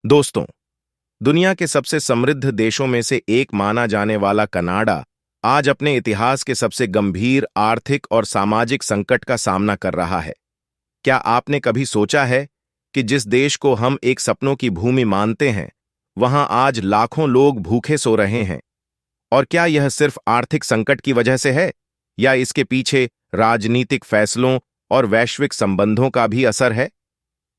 दोस्तों, दुनिया के सबसे समृद्ध देशों में से एक माना जाने वाला कनाडा आज अपने इतिहास के सबसे गंभीर आर्थिक और सामाजिक संकट का सामना कर रहा है। क्या आपने कभी सोचा है कि जिस देश को हम एक सपनों की भूमि मानते हैं, वहां आज लाखों लोग भूखे सो रहे हैं? और क्या यह सिर्फ आर्थिक संकट की वजह से है, या इसके पीछे राजनीतिक फैसलों और वैश्विक संबंधों का भी असर है?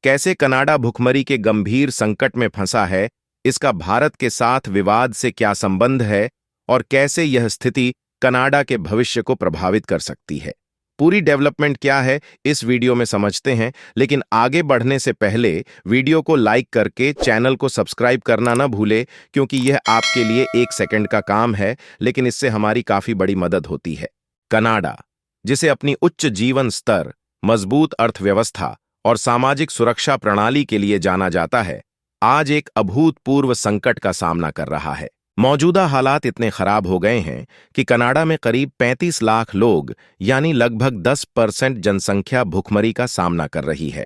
कैसे कनाडा भुखमरी के गंभीर संकट में फंसा है, इसका भारत के साथ विवाद से क्या संबंध है, और कैसे यह स्थिति कनाडा के भविष्य को प्रभावित कर सकती है? पूरी डेवलपमेंट क्या है, इस वीडियो में समझते हैं। लेकिन आगे बढ़ने से पहले वीडियो को लाइक करके चैनल को सब्सक्राइब करना न भूले, क्योंकि यह आपके लिए 1 सेकंड का काम है, लेकिन इससे हमारी काफी बड़ी मदद होती है। कनाडा, जिसे अपनी उच्च जीवन स्तर, मजबूत अर्थव्यवस्था और सामाजिक सुरक्षा प्रणाली के लिए जाना जाता है, आज एक अभूतपूर्व संकट का सामना कर रहा है। मौजूदा हालात इतने खराब हो गए हैं कि कनाडा में करीब 35 लाख लोग, यानी लगभग 10% जनसंख्या भुखमरी का सामना कर रही है।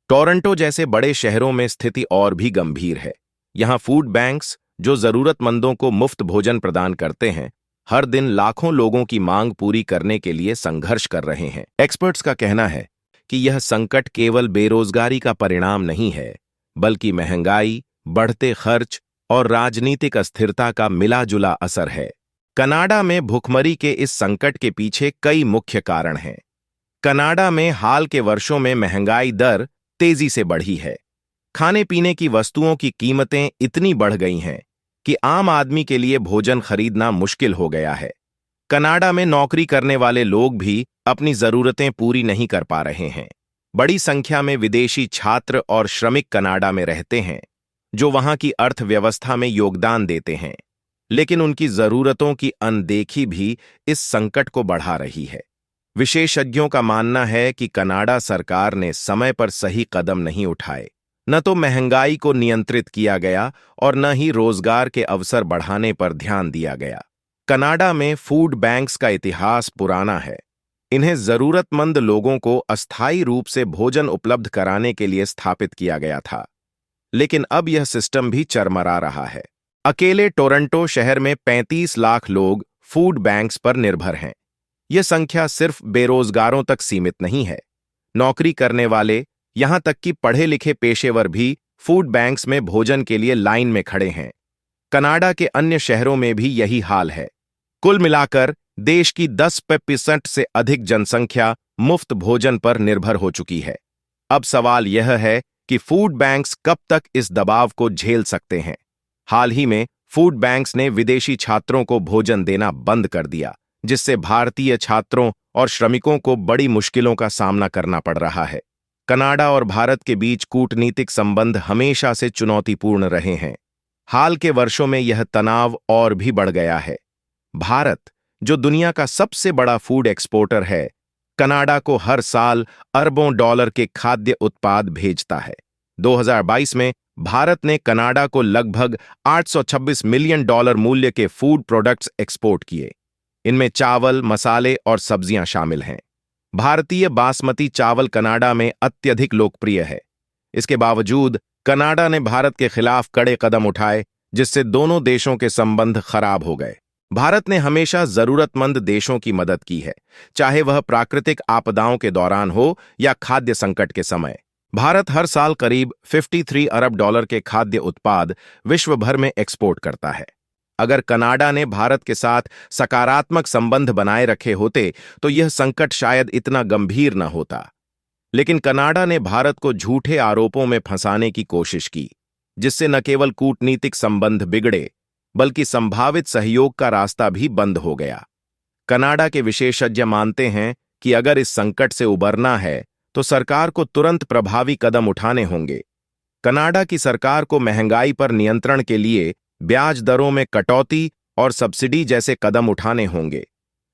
टोरंटो जैसे बड़े शहरों में स्थिति और भी गंभीर है। यहाँ फूड बैंक्स, जो जरूरतमंदों को मुफ्त भोजन प्रदान करते हैं, हर दिन लाखों लोगों की मांग पूरी करने के लिए संघर्ष कर रहे हैं। एक्सपर्ट्स का कहना है कि यह संकट केवल बेरोजगारी का परिणाम नहीं है, बल्कि महंगाई, बढ़ते खर्च और राजनीतिक अस्थिरता का मिला-जुला असर है। कनाडा में भुखमरी के इस संकट के पीछे कई मुख्य कारण हैं। कनाडा में हाल के वर्षों में महंगाई दर तेजी से बढ़ी है। खाने-पीने की वस्तुओं की कीमतें इतनी बढ़ गई हैं कि आम आदमी के लिए भोजन खरीदना मुश्किल हो गया है। कनाडा में नौकरी करने वाले लोग भी अपनी जरूरतें पूरी नहीं कर पा रहे हैं। बड़ी संख्या में विदेशी छात्र और श्रमिक कनाडा में रहते हैं, जो वहां की अर्थव्यवस्था में योगदान देते हैं, लेकिन उनकी जरूरतों की अनदेखी भी इस संकट को बढ़ा रही है। विशेषज्ञों का मानना है कि कनाडा सरकार ने समय पर सही कदम नहीं उठाए। न तो महंगाई को नियंत्रित किया गया और न ही रोजगार के अवसर बढ़ाने पर ध्यान दिया गया। कनाडा में फूड बैंक्स का इतिहास पुराना है। इन्हें जरूरतमंद लोगों को अस्थायी रूप से भोजन उपलब्ध कराने के लिए स्थापित किया गया था, लेकिन अब यह सिस्टम भी चरमरा रहा है। अकेले टोरंटो शहर में 35 लाख लोग फूड बैंक्स पर निर्भर हैं। यह संख्या सिर्फ बेरोजगारों तक सीमित नहीं है। नौकरी करने वाले, यहां तक कि पढ़े लिखे पेशेवर भी फूड बैंक्स में भोजन के लिए लाइन में खड़े हैं। कनाडा के अन्य शहरों में भी यही हाल है। कुल मिलाकर देश की 10% से अधिक जनसंख्या मुफ्त भोजन पर निर्भर हो चुकी है। अब सवाल यह है कि फूड बैंक्स कब तक इस दबाव को झेल सकते हैं। हाल ही में फूड बैंक्स ने विदेशी छात्रों को भोजन देना बंद कर दिया, जिससे भारतीय छात्रों और श्रमिकों को बड़ी मुश्किलों का सामना करना पड़ रहा है। कनाडा और भारत के बीच कूटनीतिक संबंध हमेशा से चुनौतीपूर्ण रहे हैं। हाल के वर्षों में यह तनाव और भी बढ़ गया है। भारत, जो दुनिया का सबसे बड़ा फूड एक्सपोर्टर है, कनाडा को हर साल अरबों डॉलर के खाद्य उत्पाद भेजता है। 2022 में भारत ने कनाडा को लगभग $826 मिलियन मूल्य के फूड प्रोडक्ट्स एक्सपोर्ट किए। इनमें चावल, मसाले और सब्जियां शामिल हैं। भारतीय बासमती चावल कनाडा में अत्यधिक लोकप्रिय है। इसके बावजूद कनाडा ने भारत के खिलाफ कड़े कदम उठाए, जिससे दोनों देशों के संबंध खराब हो गए। भारत ने हमेशा जरूरतमंद देशों की मदद की है, चाहे वह प्राकृतिक आपदाओं के दौरान हो या खाद्य संकट के समय। भारत हर साल करीब $53 अरब के खाद्य उत्पाद विश्व भर में एक्सपोर्ट करता है। अगर कनाडा ने भारत के साथ सकारात्मक संबंध बनाए रखे होते, तो यह संकट शायद इतना गंभीर न होता। लेकिन कनाडा ने भारत को झूठे आरोपों में फंसाने की कोशिश की, जिससे न केवल कूटनीतिक संबंध बिगड़े, बल्कि संभावित सहयोग का रास्ता भी बंद हो गया। कनाडा के विशेषज्ञ मानते हैं कि अगर इस संकट से उबरना है, तो सरकार को तुरंत प्रभावी कदम उठाने होंगे। कनाडा की सरकार को महंगाई पर नियंत्रण के लिए ब्याज दरों में कटौती और सब्सिडी जैसे कदम उठाने होंगे।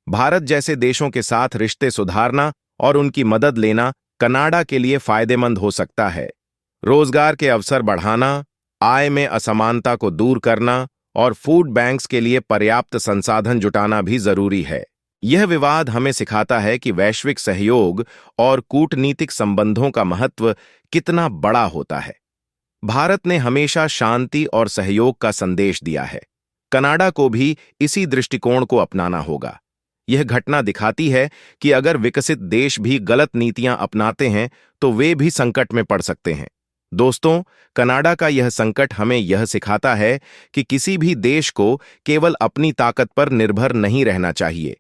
भारत जैसे देशों के साथ रिश्ते सुधारना और उनकी मदद लेना कनाडा के लिए फायदेमंद हो सकता है। रोजगार के अवसर बढ़ाना, आय में असमानता को दूर करना और फूड बैंक्स के लिए पर्याप्त संसाधन जुटाना भी जरूरी है। यह विवाद हमें सिखाता है कि वैश्विक सहयोग और कूटनीतिक संबंधों का महत्व कितना बड़ा होता है। भारत ने हमेशा शांति और सहयोग का संदेश दिया है। कनाडा को भी इसी दृष्टिकोण को अपनाना होगा। यह घटना दिखाती है कि अगर विकसित देश भी गलत नीतियां अपनाते हैं तो वे भी संकट में पड़ सकते हैं। दोस्तों, कनाडा का यह संकट हमें यह सिखाता है कि किसी भी देश को केवल अपनी ताकत पर निर्भर नहीं रहना चाहिए।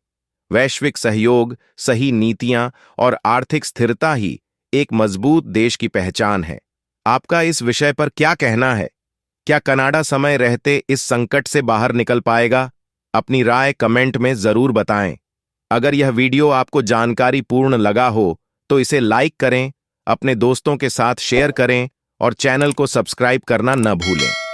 वैश्विक सहयोग, सही नीतियां और आर्थिक स्थिरता ही एक मजबूत देश की पहचान है। आपका इस विषय पर क्या कहना है? क्या कनाडा समय रहते इस संकट से बाहर निकल पाएगा? अपनी राय कमेंट में जरूर बताएं। अगर यह वीडियो आपको जानकारी पूर्ण लगा हो तो इसे लाइक करें, अपने दोस्तों के साथ शेयर करें और चैनल को सब्सक्राइब करना न भूलें।